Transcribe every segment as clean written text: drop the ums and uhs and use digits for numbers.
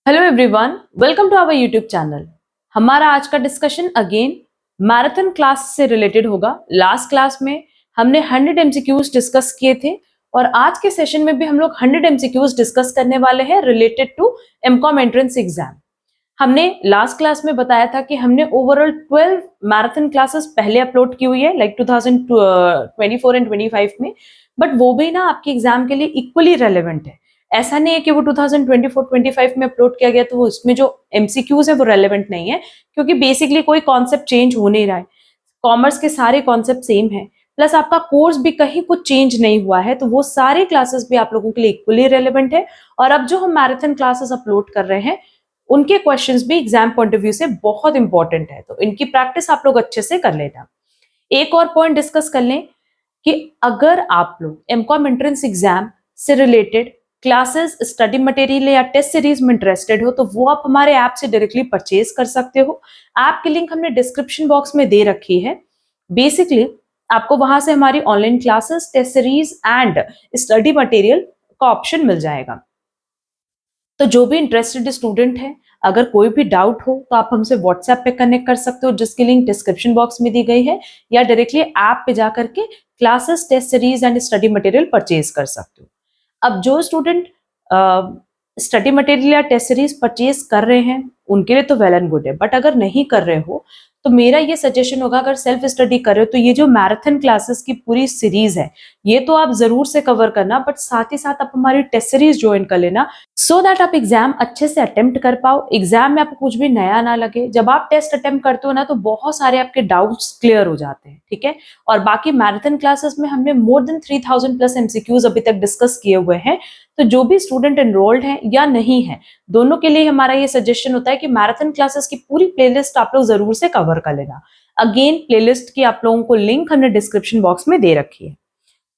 Hello everyone, welcome to our YouTube channel. हमारा आज का डिस्कशन अगेन मैराथन क्लास से रिलेटेड होगा। लास्ट क्लास में हमने 100 एमसीक्यूज डिस्कस किए थे और आज के सेशन में भी हम लोग 100 एमसीक्यूज डिस्कस करने वाले हैं related to MCom entrance exam. हमने लास्ट क्लास में बताया था कि हमने ओवरऑल 12 मैराथन क्लासेस पहले अपलोड की हुई है, लाइक 2024 एंड 25 में, बट वो भी ना आपके एग्जाम के लिए इक्वली रेलेवेंट है। ऐसा नहीं है कि वो 2024-25 में अपलोड किया गया तो वो उसमें जो एमसीक्यूज है वो रेलेवेंट नहीं है, क्योंकि बेसिकली कोई कॉन्सेप्ट चेंज हो नहीं रहा है। कॉमर्स के सारे कॉन्सेप्ट सेम है, प्लस आपका कोर्स भी कहीं कुछ चेंज नहीं हुआ है, तो वो सारे क्लासेस भी आप लोगों के लिए इक्वली रेलेवेंट है। और अब जो हम मैराथन क्लासेस अपलोड कर रहे हैं उनके क्वेश्चंस भी एग्जाम पॉइंट ऑफ व्यू से बहुत इंपॉर्टेंट है, तो इनकी प्रैक्टिस आप लोग अच्छे से कर लेना। एक और पॉइंट डिस्कस कर लें कि अगर आप लोग एमकॉम एंट्रेंस एग्जाम से रिलेटेड क्लासेस, स्टडी मटेरियल या टेस्ट सीरीज में इंटरेस्टेड हो तो वो आप हमारे ऐप से डायरेक्टली परचेज कर सकते हो। ऐप की लिंक हमने डिस्क्रिप्शन बॉक्स में दे रखी है। बेसिकली आपको वहां से हमारी online classes, test series and study material का ऑप्शन मिल जाएगा। तो जो भी इंटरेस्टेड स्टूडेंट है, अगर कोई भी डाउट हो तो आप हमसे व्हाट्सएप पे कनेक्ट कर सकते हो, जिसकी लिंक डिस्क्रिप्शन बॉक्स में दी गई है, या डायरेक्टली ऐप पे जाकर के classes, test series and study material purchase कर सकते हो। अब जो स्टूडेंट स्टडी मटेरियल या टेस्ट सीरीज परचेज कर रहे हैं उनके लिए तो वेल एंड गुड है, बट अगर नहीं कर रहे हो तो मेरा ये सजेशन होगा, अगर सेल्फ स्टडी कर रहे हो तो ये जो मैराथन क्लासेस की पूरी सीरीज है ये तो आप जरूर से कवर करना, बट साथ ही साथ आप हमारी टेस्ट सीरीज ज्वाइन कर लेना, सो दैट आप एग्जाम अच्छे से अटेम्प्ट कर पाओ, एग्जाम में आपको कुछ भी नया ना लगे। जब आप टेस्ट अटेम्प्ट करते हो ना तो बहुत सारे आपके डाउट्स क्लियर हो जाते हैं, ठीक है। और बाकी मैराथन क्लासेस में हमने मोर देन 3000 प्लस एमसीक्यूज अभी तक डिस्कस किए हुए हैं, तो जो भी स्टूडेंट एनरोल्ड है या नहीं है, दोनों के लिए हमारा ये सजेशन होता है कि मैराथन क्लासेस की पूरी प्लेलिस्ट आप लोग जरूर से कवर कर लेना। अगेन प्लेलिस्ट की आप लोगों को लिंक हमने डिस्क्रिप्शन बॉक्स में दे रखी है।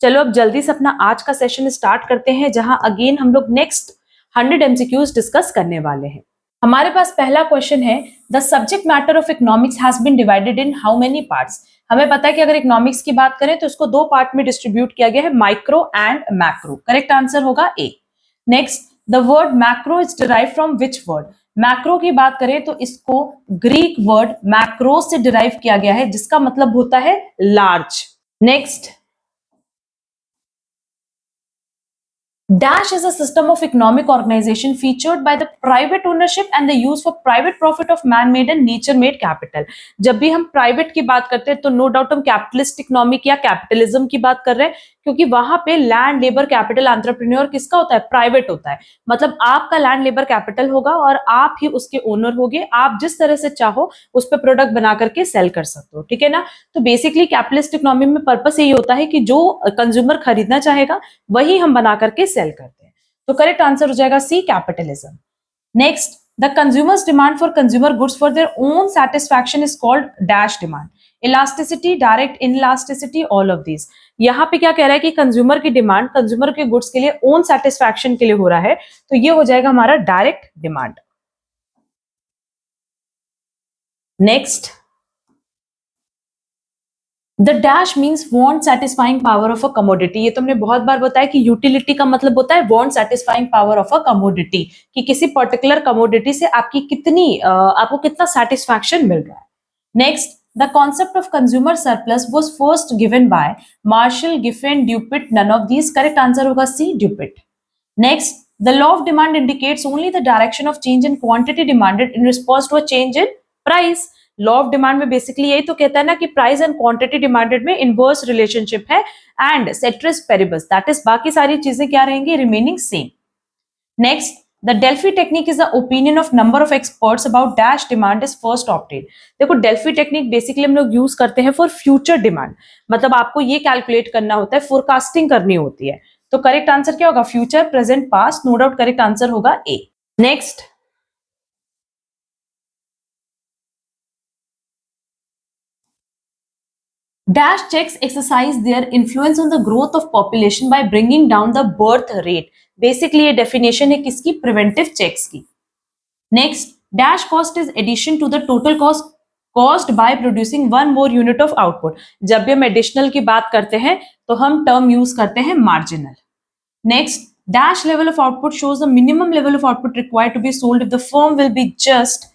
चलो अब जल्दी से अपना आज का सेशन स्टार्ट करते हैं, जहां अगेन हम लोग नेक्स्ट 100 एमसीक्यूज डिस्कस करने वाले हैं। हमारे पास पहला क्वेश्चन है, the subject matter of economics has been divided in how many parts. हमें पता है कि अगर इकोनॉमिक्स की बात करें तो इसको दो पार्ट में डिस्ट्रीब्यूट किया गया है, micro and macro. Correct answer होगा A. Next, the word macro is derive from which word. Macro की बात करें तो इसको ग्रीक वर्ड मैक्रो से डिराइव किया गया है, जिसका मतलब होता है large. Next, Dash is a system of economic organization featured by the private ownership and the use for private profit of man-made and nature-made capital। जब भी हम प्राइवेट की बात करते हैं तो नो डाउट हम कैपिटलिस्ट इकोनॉमिक या कैपिटलिज्म की बात कर रहे हैं, क्योंकि वहां पे लैंड, लेबर, कैपिटल, एंटरप्रेन्योर किसका होता है? प्राइवेट होता है। मतलब आपका लैंड, लेबर, कैपिटल होगा और आप ही उसके ओनर होगे। आप जिस तरह से चाहो उस पर प्रोडक्ट बना करके सेल कर सकते हो, ठीक है ना। तो बेसिकली कैपिटलिस्ट इकोनॉमी में पर्पस यही होता है कि जो कंज्यूमर खरीदना चाहेगा वही हम बना करके सेल करते हैं। तो करेक्ट आंसर हो जाएगा C, capitalism. Next, the consumers demand for consumer goods for their own satisfaction is called dash demand. Elasticity, direct inelasticity, all of this. यहाँ पे क्या कह रहा है कि कंज्यूमर की डिमांड कंज्यूमर के गुड्स के लिए ओन सेटिस्फैक्शन के लिए हो रहा है, तो ये हो जाएगा हमारा direct demand. Next, the dash means want satisfying power of a commodity. ये तो हमने बहुत बार बताया कि यूटिलिटी का मतलब होता है want satisfying power of a commodity, कि किसी पर्टिकुलर कमोडिटी से आपकी आपको कितना सेटिस्फैक्शन मिल रहा है। Next, the concept of consumer surplus was first given by Marshall, Giffen, Dupuit, none of these. Correct answer होगा C, Dupuit. Next, the law of demand indicates only the direction of change in quantity demanded in response to a change in price. Law of demand में basically यही तो कहता है ना कि price and quantity demanded में inverse relationship है, and ceteris paribus, that is बाकी सारी चीजें क्या रहेंगी? Remaining same. Next, the Delphi technique is the opinion of number of experts about dash demand is first obtained. देखो डेल्फी टेक्निक बेसिकली हम लोग यूज करते हैं फॉर फ्यूचर डिमांड, मतलब आपको ये कैलकुलेट करना होता है, फोरकास्टिंग करनी होती है। तो करेक्ट आंसर क्या होगा? Future, present, past. No doubt correct answer होगा A. Next, Dash checks exercise their influence on the growth of population by bringing down the birth rate। Basically ये डेफिनेशन है किसकी? प्रिवेंटिव चेक्स की। Next, dash cost is addition to the total cost cost by producing one more unit of output. जब भी हम additional की बात करते हैं तो हम टर्म यूज करते हैं marginal. Next, dash level of output shows the minimum level of output required to be sold if the firm will be just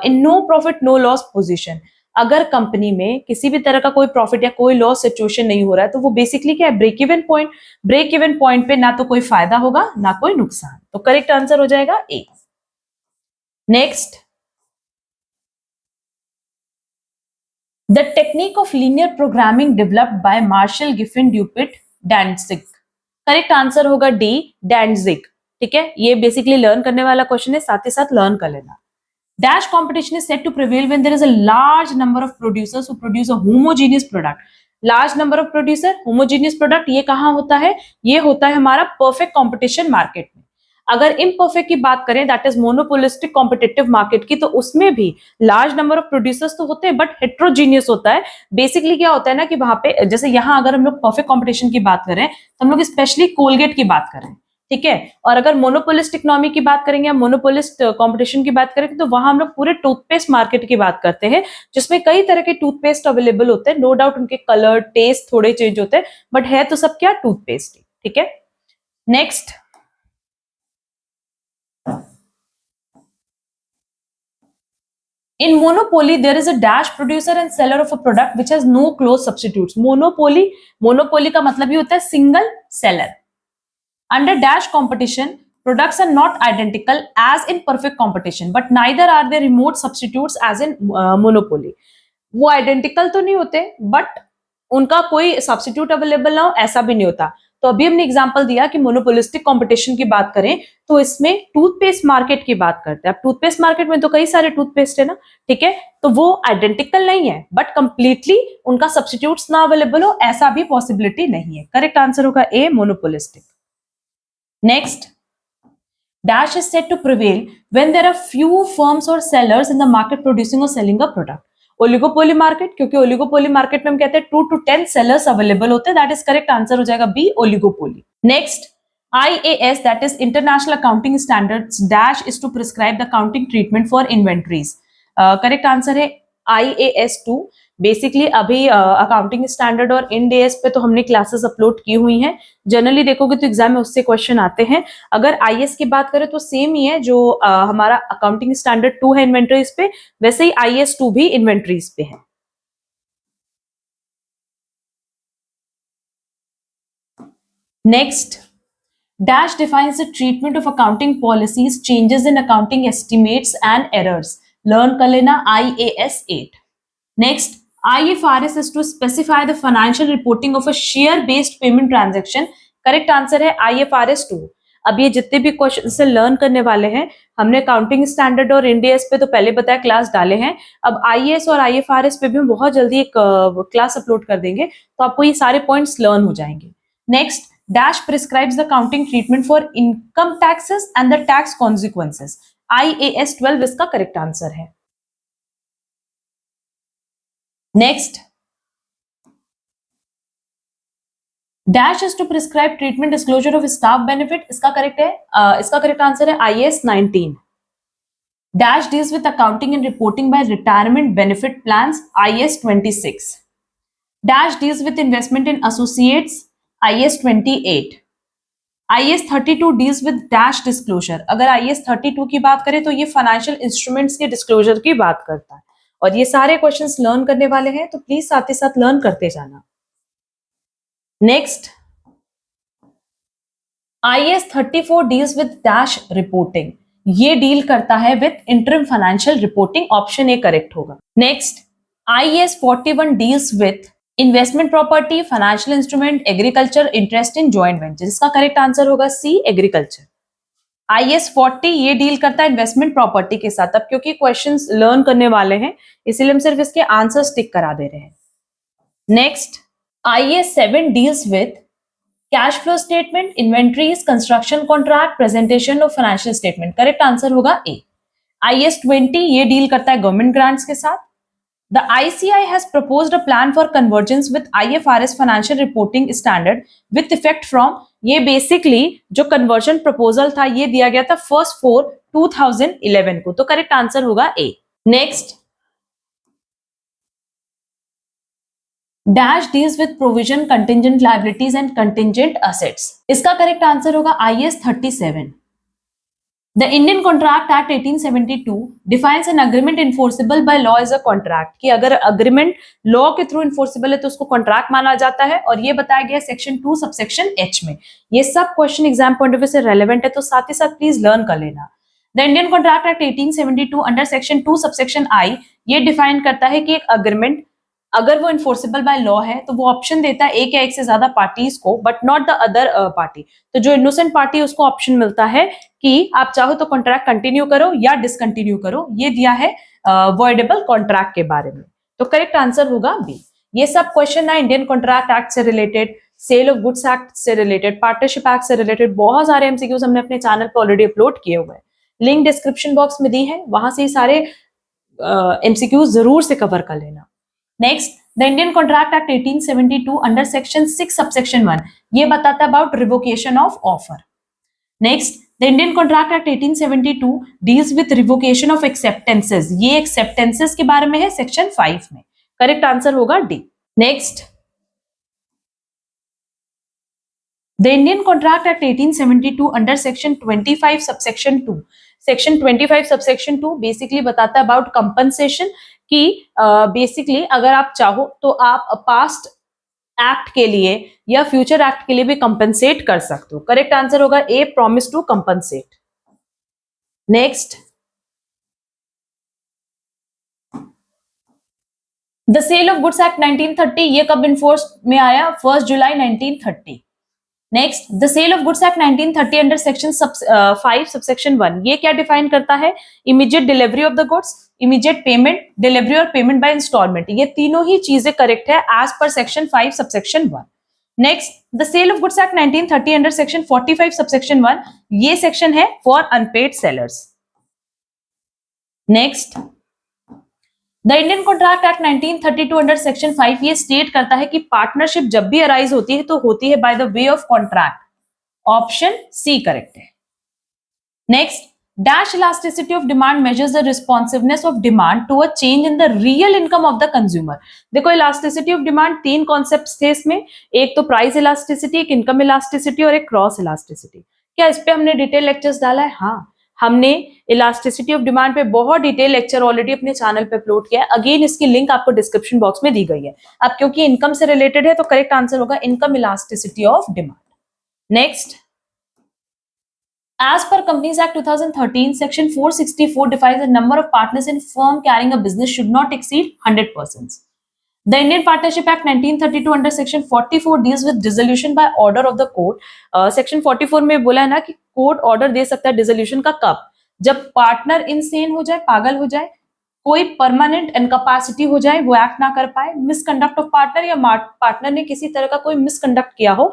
in no profit no loss position. अगर company में किसी भी तरह का कोई profit या कोई लॉस सिचुएशन नहीं हो रहा है तो वो बेसिकली क्या है, ब्रेक इवन पॉइंट पे ना तो कोई फायदा होगा ना कोई नुकसान. तो करेक्ट आंसर हो जाएगा A. Next, the technique of linear programming developed by Marshall Giffen Dupuit Dantzig. Correct answer होगा डी, डैंडजिग. ठीक है, ये बेसिकली लर्न करने वाला क्वेश्चन है, साथ ही साथ लर्न कर लेना. Dash competition is said to prevail when there is a large number of producers who produce a homogeneous product. Large number of producer, homogeneous product, ये कहाँ होता है? ये होता है हमारा perfect competition market में. अगर imperfect की बात करें, that is monopolistic competitive market की, तो उसमें भी large number of producers तो होते हैं, but heterogeneous होता है. Basically क्या होता है ना कि वहां पे, जैसे यहाँ अगर हम लोग perfect competition की बात करें, तो हम लोग स्पेशली कोलगेट की बात करें. ठीक है, और अगर मोनोपोलिस्ट इकोनॉमी की बात करेंगे या मोनोपोलिस्ट कंपटीशन की बात करेंगे तो वहां हम लोग पूरे टूथपेस्ट मार्केट की बात करते हैं, जिसमें कई तरह के टूथपेस्ट अवेलेबल होते हैं. नो डाउट उनके कलर, टेस्ट थोड़े चेंज होते हैं, बट है तो सब क्या, टूथपेस्ट. ठीक है. Next, in monopoly there is a dash producer and seller of a product which has no close substitutes. Monopoly का मतलब ये होता है single seller. Under dash competition, products are not identical as in perfect competition, but neither are they remote substitutes as in monopoly. वो identical तो नहीं होते, but उनका कोई substitute available ना हो ऐसा भी नहीं होता. तो अभी हमने एग्जांपल दिया कि मोनोपोलिस्टिक कंपटीशन की बात करें तो इसमें टूथपेस्ट मार्केट की बात करते हैं. अब टूथपेस्ट मार्केट में तो कई सारे टूथपेस्ट है ना, ठीक है, तो वो आइडेंटिकल नहीं है, बट कंप्लीटली उनका सब्स्टिट्यूट्स ना अवेलेबल हो ऐसा भी पॉसिबिलिटी नहीं है. करेक्ट आंसर होगा ए, monopolistic. Next, dash is said to prevail when there are few firms or sellers in the market producing or selling a product. Oligopoly market, क्योंकि oligopoly market में हम कहते हैं 2 to 10 सेलर्स अवेलेबल होते हैं. That is correct answer हो जाएगा B, oligopoly. Next, IAS that is International Accounting Standards dash is to prescribe the accounting treatment for inventories. Correct answer है IAS 2. बेसिकली अभी अकाउंटिंग स्टैंडर्ड और Ind AS पे तो हमने क्लासेस अपलोड की हुई हैं. जनरली देखोगे तो एग्जाम में उससे क्वेश्चन आते हैं. अगर आईएएस की बात करें तो सेम ही है, जो हमारा अकाउंटिंग स्टैंडर्ड 2 है इन्वेंटरीज पे, वैसे ही IAS 2 भी इन्वेंटरीज पे है. Next, dash defines the treatment of accounting policies, changes in accounting estimates and errors. Learn कर लेना IAS 8. Next, IFRS is to specify the financial reporting of a share-based payment transaction. Correct answer है IFRS 2. अब ये जितने भी question से learn करने वाले हैं, हमने अकाउंटिंग स्टैंडर्ड और इंड एएस पे तो पहले बताया क्लास डाले हैं. अब IAS और IFRS पे भी हम बहुत जल्दी एक क्लास अपलोड कर देंगे, तो आपको ये सारे पॉइंट्स लर्न हो जाएंगे. Next, dash prescribes the accounting treatment for income taxes and the tax consequences. IAS 12 इसका करेक्ट आंसर है. Next, dash is to prescribe treatment disclosure of staff benefit. इसका करेक्ट आंसर है IAS 19. dash deals with accounting and reporting by retirement benefit plans. IAS 26. dash deals with investment in associates. IAS 28. IAS 32 deals with dash disclosure. अगर IAS 32 की बात करें तो ये financial instruments के disclosure की बात करता है. और ये सारे क्वेश्चंस लर्न करने वाले हैं, तो प्लीज साथ ही साथ लर्न करते जाना. Next, IAS 34 deals with dash reporting. ये डील करता है with interim financial reporting. Option A correct होगा. Next, IAS 41 deals with investment property, financial instrument, agriculture, interest in joint venture. इसका करेक्ट आंसर होगा सी, एग्रीकल्चर. IAS 40 ये deal करता है investment property के साथ. अब क्योंकि क्वेश्चंस लर्न करने वाले हैं, इसीलिए हम सिर्फ इसके आंसर टिक करा दे रहे हैं. Next, IAS 7 deals with cash flow statement, inventories, construction contract, presentation of financial statement. Correct answer होगा ए. IAS 20 ये डील करता है गवर्नमेंट ग्रांट्स के साथ. The ICI has proposed a plan for convergence with IFRS financial reporting standard with effect from. ये basically जो conversion proposal था ये दिया गया था 1/4/2011 को. तो करेक्ट आंसर होगा A. Next, dash deals with provision contingent liabilities and contingent assets. इसका करेक्ट आंसर होगा IS 37। The Indian Contract Act 1872 defines an agreement enforceable by law as a contract कि अगर अग्रीमेंट लॉ के through enforceable है तो उसको contract माना जाता है, और ये बताया गया सेक्शन 2 सबसेक्शन H में। ये सब question exam point of view से रेलेवेंट है, तो साथ ही साथ प्लीज लर्न कर लेना। The Indian contract act 1872 under section 2 subsection I ये डिफाइन करता है कि एक अग्रीमेंट अगर वो इन्फोर्सिबल बाय लॉ है तो वो ऑप्शन देता है एक या एक से ज्यादा पार्टीज को, but not the other party. तो जो इनोसेंट पार्टी है उसको ऑप्शन मिलता है कि आप चाहो तो कॉन्ट्रैक्ट कंटिन्यू करो या डिसकंटिन्यू करो। ये दिया है वॉइडेबल कॉन्ट्रैक्ट के बारे में, तो करेक्ट आंसर होगा बी। ये सब क्वेश्चन है इंडियन कॉन्ट्रैक्ट एक्ट से related, sale of goods act से रिलेटेड, पार्टनरशिप एक्ट से रिलेटेड बहुत सारे एमसीक्यूज हमने अपने चैनल पर ऑलरेडी अपलोड किए हुए हैं। लिंक डिस्क्रिप्शन बॉक्स में दी है, वहां से सारे एमसीक्यूज जरूर से कवर कर लेना। Next, the Indian contract act 1872 under section 6 subsection 1 ये बताता है about revocation of offer. Next, the Indian contract act 1872 deals with revocation of acceptances, ये एक्सेप्टेंसेस के बारे में है सेक्शन 5 में। करेक्ट आंसर होगा D. Next, the Indian contract act 1872 under section 25 subsection 2, section 25 subsection 2 basically बताता है अबाउट कंपनसेशन कि बेसिकली अगर आप चाहो तो आप पास्ट एक्ट के लिए या फ्यूचर एक्ट के लिए भी कंपनसेट कर सकते हो। करेक्ट आंसर होगा A, promise to compensate. Next, the sale of goods act 1930 ये कब इन्फोर्स में आया? 1 जुलाई 1930। Next, the sale of goods act 1930 under section 5 subsection 1 ये क्या डिफाइन करता है? Immediate delivery of the goods, immediate payment, delivery और पेमेंट बाय इंस्टॉलमेंट, ये तीनों ही चीजें करेक्ट है as per section 5 subsection 1। Next, the sale of goods act 1930 under section 45 subsection 1 ये सेक्शन है for unpaid sellers. Next, the Indian contract act 1932 under section 5 ये state करता है कि पार्टनरशिप जब भी अराइज होती है तो होती है by the way of contract. Option C correct है। Next, dash elasticity of demand measures the responsiveness of demand to a change in the real income of the consumer. देखो, इलास्टिसिटी ऑफ डिमांड 3 कॉन्सेप्ट्स थे इसमें, एक तो price elasticity, एक income elasticity और एक cross elasticity. क्या इस पे हमने डिटेल लेक्चर्स डाला है? हाँ, हमने इलास्टिसिटी ऑफ डिमांड पे बहुत डिटेल लेक्चर ऑलरेडी अपने चैनल पे अपलोड किया है। अगेन इसकी लिंक आपको डिस्क्रिप्शन बॉक्स में दी गई है। अब क्योंकि इनकम से रिलेटेड है तो करेक्ट आंसर होगा income elasticity of demand. Next, as per Companies Act 2013 section 464 defines the number of partners in firm carrying a business should not exceed 100 persons. The Indian Partnership Act 1932 under section 44 deals with dissolution by order of the court. Section 44 में बोला है ना कि court order दे सकता है dissolution का कब? जब पार्टनर इनसेन हो जाए, पागल हो जाए, कोई परमानेंट इनकैपेसिटी हो जाए, वो एक्ट ना कर पाए, मिसकंडक्ट ऑफ पार्टनर या पार्टनर ने किसी तरह का कोई मिसकंडक्ट किया हो,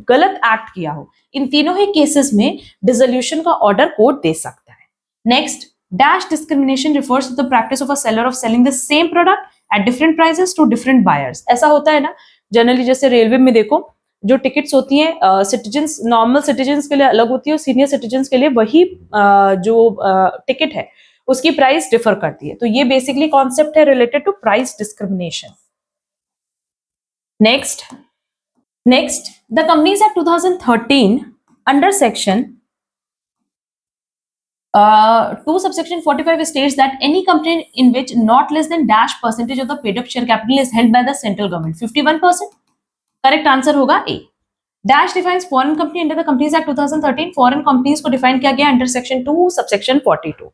गलत एक्ट किया हो, इन तीनों ही केसेस में डिसोल्यूशन का ऑर्डर कोर्ट दे सकता है। Next, dash discrimination refers to the practice of a seller of selling the same product at different prices to different buyers. ऐसा होता है ना जनरली, जैसे रेलवे में देखो जो टिकट्स होती हैं सिटीजन्स, नॉर्मल सिटीजन्स के लिए अलग होती है और सीनियर सिटीजन्स के लिए वही जो टिकट है उसकी प्राइस डिफर करती है। तो ये बेसिकली कॉन्सेप्ट है related to price discrimination. Next, the companies act 2013 under section 2 subsection 45 states that any company in which not less than dash percentage of the paid up share capital is held by the central government 51%. Correct answer होगा A. Dash defines foreign company under the companies act 2013, foreign companies को define किया गया under section 2 subsection 42।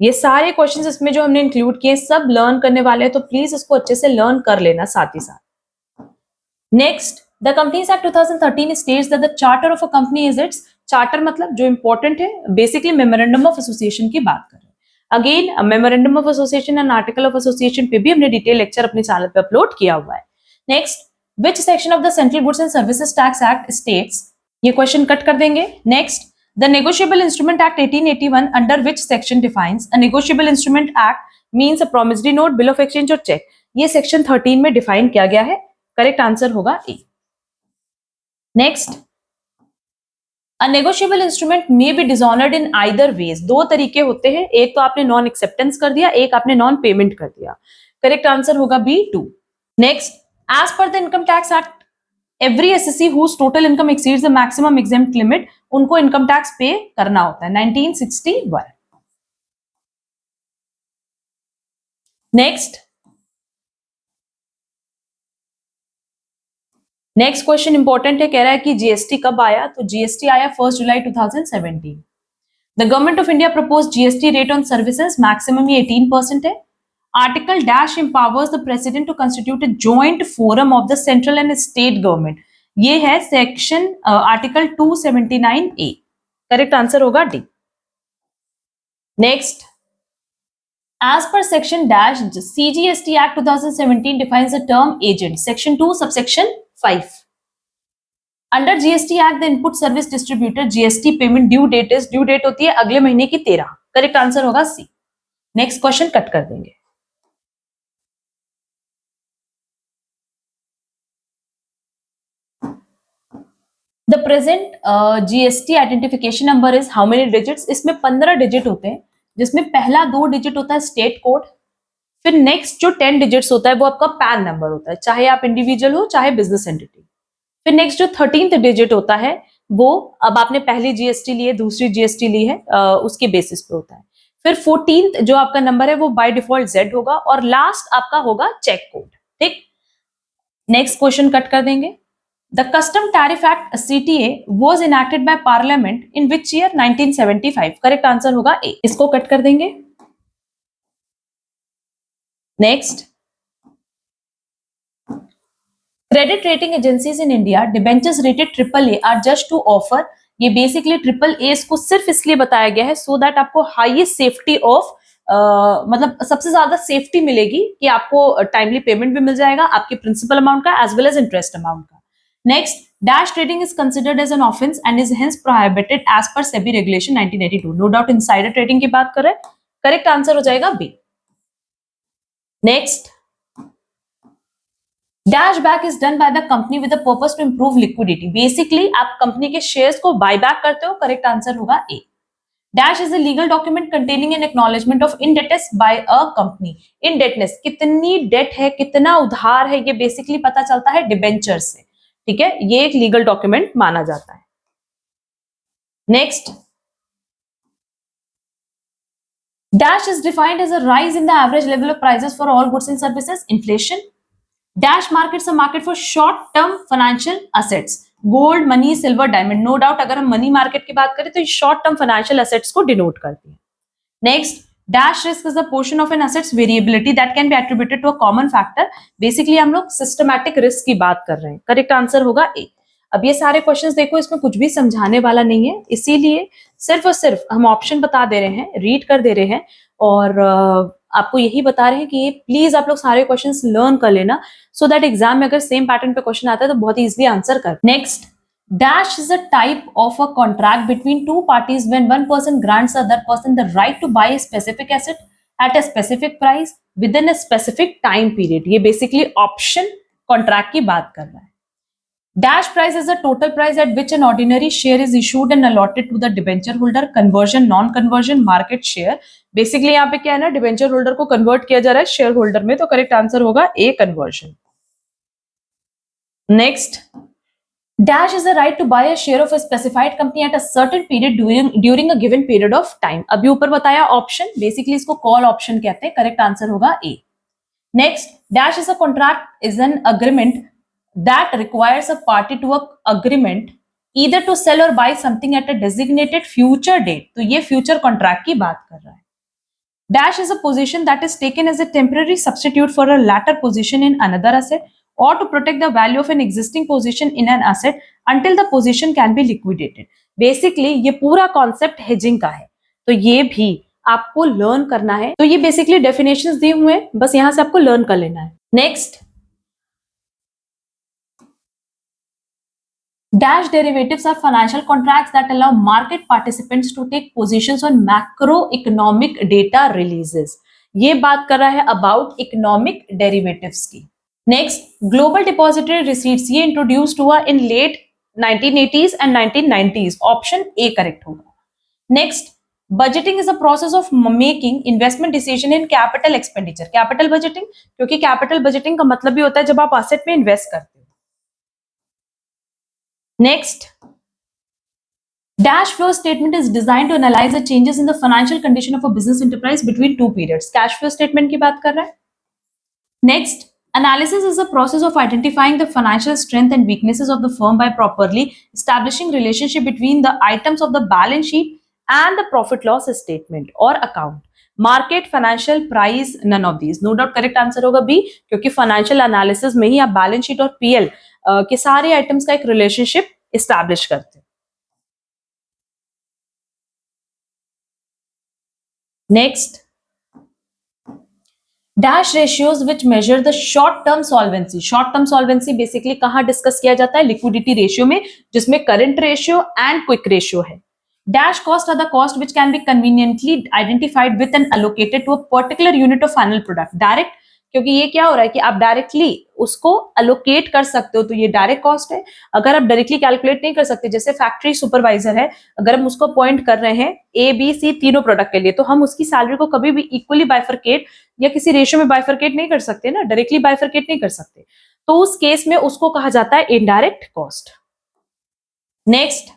ये सारे questions इसमें जो हमने include किए सब लर्न करने वाले हैं, तो प्लीज इसको अच्छे से लर्न कर लेना साथ ही साथ। Next, the companies act 2013 states that the charter of a company is it's, charter मतलब जो इंपॉर्टेंट है, बेसिकली मेमोरेंडम ऑफ एसोसिएशन की बात कर रहे हैं। Again memorandum of association and article of association पे भी हमने डिटेल लेक्चर अपने चैनल पे अपलोड किया हुआ है। Next, which section of the Central Goods and Services Tax Act states, ये क्वेश्चन कट कर देंगे। Next, the Negotiable Instrument Act 1881 under which section defines a negotiable instrument act means a promissory note, bill of exchange और check, ये section 13 में define किया गया है। Correct answer होगा A. Next, a negotiable instrument may be dishonored in either ways, दो तरीके होते हैं, एक तो आपने नॉन एक्सेप्टेंस कर दिया, एक आपने नॉन पेमेंट कर दिया। करेक्ट आंसर होगा B 2। Next, As per the Income Tax Act, every SSC whose total income exceeds the maximum exempt limit, उनको इनकम टैक्स पे करना होता है 1961. नेक्स्ट क्वेश्चन इंपॉर्टेंट है, कह रहा है कि जीएसटी कब आया, तो जीएसटी आया 1 जुलाई 2017. The government of India propose GST rate on services, maximum ये 18% है. Article dash empowers the president to constitute a joint forum of the central and state government. ये है section article 279A. Correct answer होगा D. Next, as per section dash CGST Act 2017 defines the term agent. Section 2 subsection 5. Under GST Act the input service distributor GST payment due date is, due date होती है अगले महीने की 13. Correct answer होगा सी. Next question cut कर देंगे. The present GST identification number is how many digits? इसमें 15 digit होते हैं, जिसमें पहला 2 डिजिट होता है स्टेट कोड, फिर नेक्स्ट जो 10 डिजिट्स होता है वो आपका पैन नंबर होता है, चाहे आप इंडिविजुअल हो चाहे बिजनेस एंटिटी. फिर नेक्स्ट जो 13th डिजिट होता है वो, अब आपने पहली जीएसटी ली है, दूसरी जीएसटी ली है, उसके बेसिस पे होता है. फिर 14th जो आपका नंबर है वो बाय डिफॉल्ट जेड होगा, और लास्ट आपका होगा चेक कोड. ठीक, नेक्स्ट क्वेश्चन कट कर देंगे. The Custom Tariff Act CTA was enacted by Parliament in which year? 1975. Correct answer होगा ए. इसको कट कर देंगे. Next, credit rating agencies in India debentures rated AAA are just to offer. ये basically AAA को सिर्फ इसलिए बताया गया है सो दैट आपको हाईएस्ट सेफ्टी ऑफ मतलब सबसे ज्यादा सेफ्टी मिलेगी कि आपको टाइमली पेमेंट भी मिल जाएगा आपके प्रिंसिपल अमाउंट का as well as interest amount का. Next, dash trading is considered as an offense and is hence prohibited as per SEBI regulation 1982. No doubt insider trading की बात करें, करेक्ट आंसर हो जाएगा B. Next, dash back is done by the company with the purpose to improve liquidity. Basically आप company के shares को buy back करते हो, करेक्ट आंसर होगा A. Dash is a legal document containing an acknowledgement of indebtedness by a company. indebtedness कितनी debt है, कितना उधार है, ये बेसिकली पता चलता है डिबेंचर से. ठीक है, ये एक लीगल डॉक्यूमेंट माना जाता है. Next, dash is defined as a rise in the average level of prices for all goods and services. Inflation. Dash markets a market for short term financial assets. Gold, money, silver, diamond. No doubt अगर हम money market की बात करें तो ये short term financial assets को denote करती है. Next, dash risk is a portion of an asset's variability that can be attributed to a common factor. Basically हम लोग सिस्टमैटिक रिस्क की बात कर रहे हैं, करेक्ट आंसर होगा ए. अब ये सारे क्वेश्चंस देखो, इसमें कुछ भी समझाने वाला नहीं है, इसीलिए सिर्फ और सिर्फ हम ऑप्शन बता दे रहे हैं, रीड कर दे रहे हैं, और आपको यही बता रहे हैं कि प्लीज आप लोग सारे क्वेश्चंस लर्न कर लेना, सो दैट एग्जाम में अगर सेम पैटर्न पे क्वेश्चन आता है तो बहुत इजीली आंसर कर. Next, dash is a type of a contract between two parties when one person grants other person the right to buy a specific asset at a specific price within a specific time period. ये basically option contract की बात कर रहा है. Dash price is a total price at which an ordinary share is issued and allotted to the debenture holder. Conversion, non-conversion, market share. Basically यहाँ पे क्या है ना, debenture holder को convert किया जा रहा है share holder में, तो correct answer होगा A, conversion. Next, dash is the right to buy a share of a specified company at a certain period during a given period of time. अभी ऊपर बताया ऑप्शन, बेसिकली इसको call option कहते हैं, correct answer होगा A. Next, dash is a contract is an agreement that requires a party to a agreement either to sell or buy something at a designated future date. तो ये future contract की बात कर रहा है. Dash is a position that is taken as a temporary substitute for a latter position in another asset, or to protect the value of an existing position in an asset until the position can be liquidated. Basically ये पूरा concept hedging का है, तो ये भी आपको learn करना है. तो ये बेसिकली डेफिनेशंस दिए हुए हैं, बस यहां से आपको लर्न कर लेना है. Next, dash derivatives are financial contracts that allow market participants to take positions on macroeconomic data releases. ये बात कर रहा है अबाउट इकोनॉमिक डेरिवेटिव्स की. नेक्स्ट, ग्लोबल डिपॉजिटरी रिसीट्स, ये इंट्रोड्यूस्ड हुआ in late 1980s and 1990s. Option A correct होगा. Next, budgeting is a process of making investment decision in capital expenditure. Capital budgeting, क्योंकि कैपिटल बजटिंग का मतलब भी होता है जब आप एसेट में इन्वेस्ट करते हो। Next, dash flow statement is design to analyse the changes in the financial condition of a business enterprise between two periods. Cash flow statement की बात कर रहा है। Next, analysis is a process of identifying the financial strength and weaknesses of the firm by properly establishing relationship between the items of the balance sheet and the profit loss statement or account. Market, financial, price, none of these. No doubt correct answer होगा B, क्योंकि financial analysis में ही आप balance sheet और PL के सारे items का एक रिलेशनशिप एस्टैब्लिश करते हैं। Next, dash ratios which measure the short term solvency. Short term solvency basically कहां डिस्कस किया जाता है? लिक्विडिटी रेशियो में, जिसमें current ratio and quick ratio है। Dash cost are the cost which can be conveniently identified with and allocated to a particular unit of final product. Direct, क्योंकि ये क्या हो रहा है कि आप डायरेक्टली उसको अलोकेट कर सकते हो, तो ये डायरेक्ट कॉस्ट है। अगर आप डायरेक्टली कैलकुलेट नहीं कर सकते, जैसे फैक्ट्री सुपरवाइजर है, अगर हम उसको अपॉइंट कर रहे हैं ए बी सी तीनों प्रोडक्ट के लिए, तो हम उसकी सैलरी को कभी भी इक्वली बाइफरकेट या किसी रेशियो में बाइफरकेट नहीं कर सकते ना, डायरेक्टली बाइफरकेट नहीं कर सकते। तो उस केस में उसको कहा जाता है indirect cost. Next,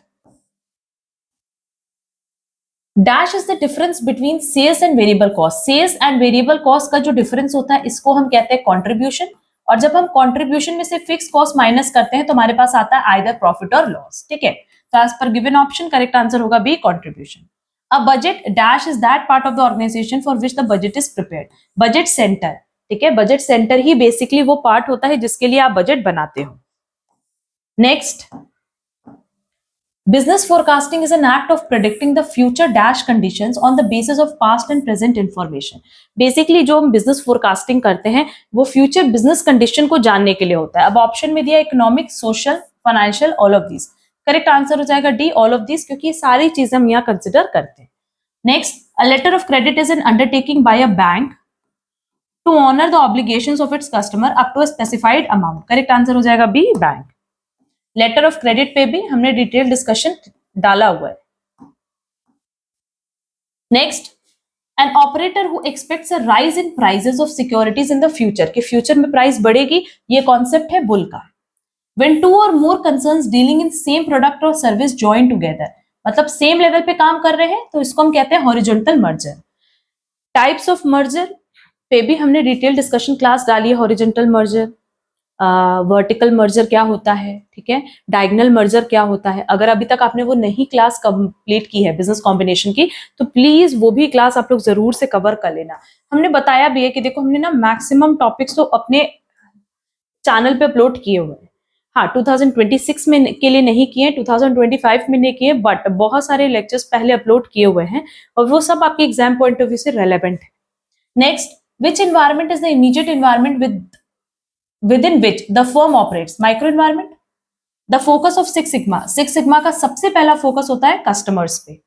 dash is the difference between sales and variable cost. Sales and variable cost का जो डिफरेंस होता है, इसको हम कहते हैं कंट्रीब्यूशन। और जब हम कंट्रीब्यूशन में से फिक्स कॉस्ट माइनस करते हैं तो हमारे पास आता है आइदर प्रॉफिट और लॉस। ठीक है, तो as per given option correct answer होगा B, contribution. A budget dash is that part of the organisation for which the budget is prepared. Budget centre, ठीक है, बजट सेंटर ही बेसिकली वो part होता है जिसके लिए आप बजट बनाते हो। Next, business forecasting is an act of predicting the future dash conditions on the basis of past and present information. Basically जो हम business forecasting करते हैं वो future business condition को जानने के लिए होता है। अब ऑप्शन में दिया economic, social, financial, all of these. Correct answer हो जाएगा डी, all of these, क्योंकि ये सारी चीजें हम यहाँ कंसिडर करते हैं। Next, a letter of credit is an undertaking by a bank to honor the obligations of its customer up to a specified amount. Correct answer हो जाएगा B, bank. Letter of credit पे भी हमने detail discussion डाला हुआ है। Next, an operator who expects a rise in prices of securities in the future, के future में प्राइस बढ़ेगी, ये कॉन्सेप्ट है बुल का। When two or more concerns dealing in same product or service join together, मतलब same level पे काम कर रहे हैं, तो इसको हम कहते हैं horizontal merger. Types of merger पे भी हमने डिटेल डिस्कशन क्लास डाली है। हॉरिजॉन्टल मर्जर, वर्टिकल मर्जर क्या होता है, ठीक है, डायगोनल मर्जर क्या होता है। अगर अभी तक आपने वो नहीं क्लास कंप्लीट की है बिजनेस कॉम्बिनेशन की, तो प्लीज वो भी क्लास आप लोग जरूर से कवर कर लेना। हमने बताया भी है कि देखो हमने ना मैक्सिमम टॉपिक्स तो अपने चैनल पे अपलोड किए हुए हैं। हाँ, 2026 में के लिए नहीं किए, 2025 में नहीं किए, बट बहुत सारे लेक्चर्स पहले अपलोड किए हुए हैं और वो सब आपके एग्जाम पॉइंट ऑफ व्यू से रेलेवेंट है। Next, which environment is the immediate environment within which the firm operates? Micro environment, the focus of Six Sigma. Six Sigma का सबसे पहला फोकस होता है कस्टमर्स पे।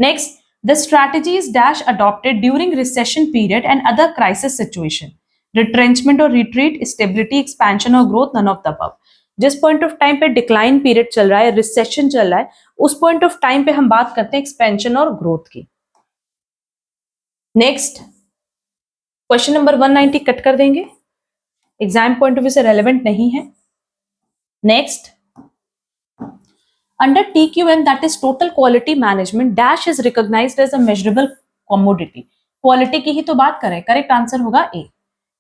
Next, the strategies dash adopted during recession period and other crisis situation. Retrenchment और retreat, stability, expansion और growth, none of the above. जिस point of time पे डिक्लाइन पीरियड चल रहा है, रिसेशन चल रहा है, उस पॉइंट ऑफ टाइम पे हम बात करते हैं एक्सपेंशन और ग्रोथ की। नेक्स्ट, क्वेश्चन नंबर 190 कट कर देंगे, एग्जाम पॉइंट ऑफ व्यू से रेलेवेंट नहीं है। Next, under TQM that is total quality management, dash is recognised as a measurable commodity. Quality की ही तो बात करें, करेक्ट आंसर होगा ए।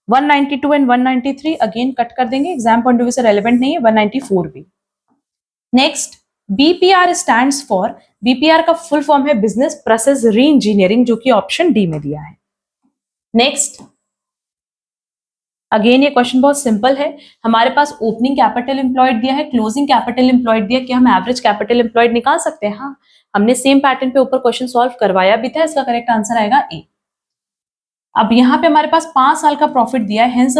192 एंड 193 अगेन कट कर देंगे, एग्जाम पॉइंट ऑफ व्यू से रेलेवेंट नहीं है। 194 भी। Next, BPR stands for, BPR का फुल फॉर्म है बिजनेस प्रोसेस री इंजीनियरिंग, जो कि ऑप्शन डी में दिया है। नेक्स्ट, अगेन ये क्वेश्चन बहुत सिंपल है। हमारे पास ओपनिंग कैपिटल एम्प्लॉयड दिया है, क्लोजिंग कैपिटल एम्प्लॉयड दिया, कि हम एवरेज कैपिटल एम्प्लॉयड निकाल सकते हैं। हाँ, हमने सेम पैटर्न पे ऊपर क्वेश्चन सॉल्व करवाया भी था, इसका करेक्ट आंसर आएगा ए। अब यहाँ पे हमारे पास 5 साल का प्रॉफिट दिया है, हेंस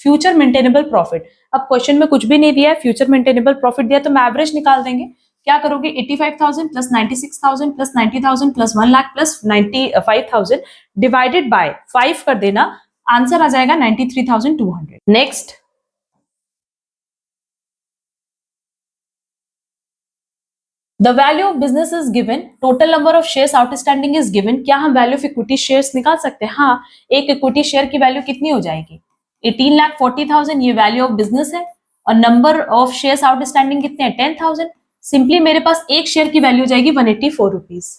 फ्यूचर मेंटेनेबल प्रॉफिट। अब क्वेश्चन में कुछ भी नहीं दिया है, फ्यूचर मेंटेनेबल प्रॉफिट दिया, तो हम एवरेज निकाल देंगे। क्या करोगे, 85,000 plus 96,000 plus 90,000 plus 1 lakh plus 95,000 divided by 5 कर देना, आंसर आ जाएगा 93,200। Next, the value of business is given, total number of shares outstanding is given. क्या हम वैल्यू ऑफ इक्विटी शेयर्स निकाल सकते हैं? हाँ, एक इक्विटी शेयर की वैल्यू कितनी हो जाएगी? 18,40,000 ये वैल्यू ऑफ बिजनेस है, और नंबर ऑफ शेयर्स आउटस्टैंडिंग कितने हैं? 10,000। सिंपली मेरे पास एक शेयर की वैल्यू जाएगी 184 रुपीज।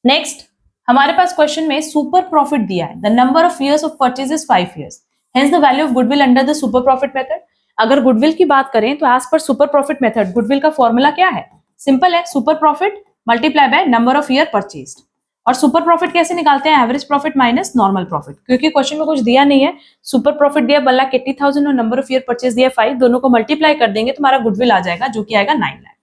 नेक्स्ट, हमारे पास क्वेश्चन में सुपर प्रॉफिट दिया है। The number of years of purchase is 5 years, hence the value of goodwill under the super profit method. अगर गुडविल की बात करें तो as per super profit method goodwill का फॉर्मूला क्या है? सिंपल है, super profit multiply by number of year purchased. और सुपर प्रॉफिट कैसे निकालते हैं? Average profit minus normal profit. क्योंकि क्वेश्चन में कुछ दिया नहीं है, सुपर प्रॉफिट दिया 1,80,000 और नंबर ऑफ ईयर परचेज दिया 5, दोनों को मल्टीप्लाई कर देंगे तो हमारा गुडविल आ जाएगा, जो कि आएगा 9 लाख।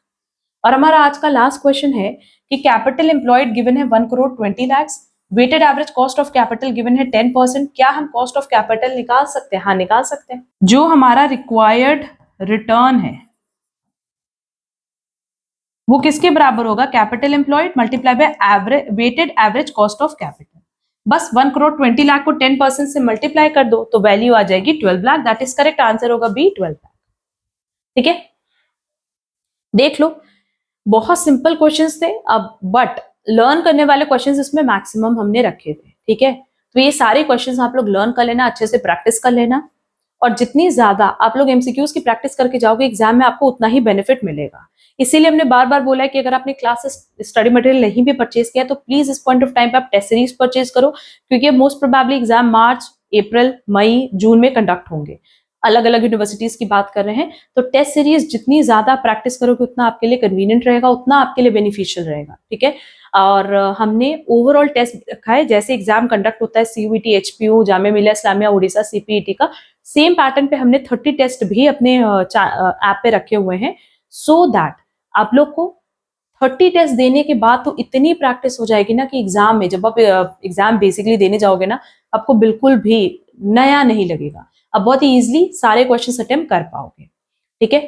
और हमारा आज का लास्ट क्वेश्चन है कि कैपिटल एम्प्लॉयड गिवन है 1,20,00,000, weighted average cost of capital given है 10%। क्या हम कॉस्ट ऑफ कैपिटल निकाल सकते हैं? हाँ, निकाल सकते हैं। जो हमारा रिक्वायर्ड रिटर्न है वो किसके बराबर होगा? Capital employed multiply by average weighted average cost of capital. बस 1,20,00,000 को 10% से मल्टीप्लाई कर दो तो वैल्यू आ जाएगी 12 lakh. That is correct answer होगा बी, 12 लाख। ठीक है, देख लो, बहुत सिंपल क्वेश्चंस थे, अब बट लर्न करने वाले क्वेश्चंस इसमें मैक्सिमम हमने रखे थे। ठीक है, तो ये सारे क्वेश्चंस आप लोग लर्न कर लेना, अच्छे से प्रैक्टिस कर लेना, और जितनी ज्यादा आप लोग एमसीक्यूज की प्रैक्टिस करके जाओगे एग्जाम में आपको उतना ही बेनिफिट मिलेगा। इसीलिए हमने बार बार बोला है कि अगर आपने क्लासेस स्टडी मटेरियल नहीं भी परचेज किया तो प्लीज इस पॉइंट ऑफ टाइम पे आप टेस्ट सीरीज परचेज करो, क्योंकि मोस्ट प्रोबेबली एग्जाम मार्च, अप्रैल, मई, जून में कंडक्ट होंगे। अलग अलग यूनिवर्सिटीज की बात कर रहे हैं, तो टेस्ट सीरीज जितनी ज्यादा प्रैक्टिस करोगे उतना आपके लिए कन्वीनियंट रहेगा, उतना आपके लिए बेनिफिशियल रहेगा। ठीक है, और हमने ओवरऑल टेस्ट रखा है, जैसे एग्जाम कंडक्ट होता है CUET, HPU, Jamia Millia Islamia, Orissa, CPET का, सेम पैटर्न पे हमने 30 टेस्ट भी अपने ऐप पे रखे हुए हैं, सो दैट आप लोग को 30 टेस्ट देने के बाद तो इतनी प्रैक्टिस हो जाएगी ना कि एग्जाम में जब आप एग्जाम बेसिकली देने जाओगे ना, आपको बिल्कुल भी नया नहीं लगेगा, अब बहुत ही इजीली सारे क्वेश्चन अटेम्प्ट कर पाओगे। ठीक है,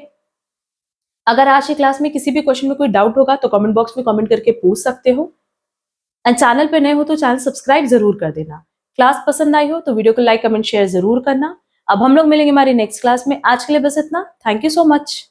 अगर आज की क्लास में किसी भी क्वेश्चन में कोई डाउट होगा तो कमेंट बॉक्स में कमेंट करके पूछ सकते हो, एंड चैनल पे नए हो तो चैनल सब्सक्राइब जरूर कर देना। क्लास पसंद आई हो तो वीडियो को लाइक, कमेंट, शेयर जरूर करना। अब हम लोग मिलेंगे हमारी नेक्स्ट क्लास में, आज के लिए बस इतना। Thank you so much.